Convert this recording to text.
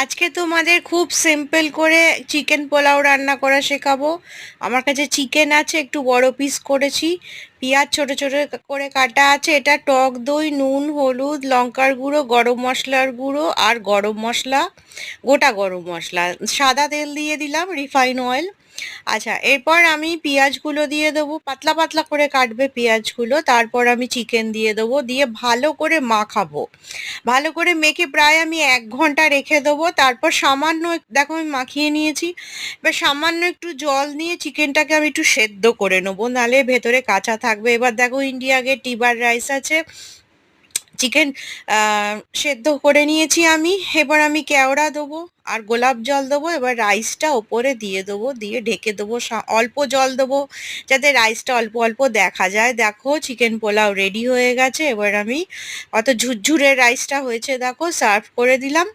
আজকে তোমাদের খুব সিম্পল করে চিকেন পোলাও রান্না করা শেখাবো। আমার কাছে চিকেন আছে, একটু বড় পিস করেছি, পেঁয়াজ ছোট ছোট করে কাটা আছে, এটা টক দই, নুন, হলুদ, লঙ্কার গুঁড়ো, গরম মশলার গুঁড়ো আর গরম মশলা, গোটা গরম মশলা, সাদা তেল দিয়ে দিলাম, রিফাইন অয়েল। আচ্ছা, এরপর আমি পেঁয়াজগুলো দিয়ে দেবো, পাতলা পাতলা করে কাটবে পেঁয়াজগুলো, তারপর আমি চিকেন দিয়ে দেবো, দিয়ে ভালো করে মাখাবো। ভালো করে মেখে প্রায় আমি 1 ঘন্টা রেখে দেবো। তারপর সামান্য দেখো আমি মাখিয়ে নিয়েছি, এবার সামান্য একটু জল নিয়ে চিকেনটাকে আমি একটু সেদ্ধ করে নেবো, নালে ভেতরে কাঁচা থাকবে। এবার দেখো ইন্ডিয়া গেট টিবার রাইস আছে, চিকেন সেদ্ধ করে নিয়েছি আমি। এবার আমি কেওড়া দেবো আর গোলাপ জল দেবো, এবার রাইসটা ওপরে দিয়ে দেবো, দিয়ে ঢেকে দেবো, অল্প জল দেবো যাতে রাইসটা অল্প অল্প দেখা যায়। দেখো চিকেন পোলাও রেডি হয়ে গেছে। এবার আমি অত ঝুরঝুরে রাইসটা হয়েছে দেখো, সার্ভ করে দিলাম।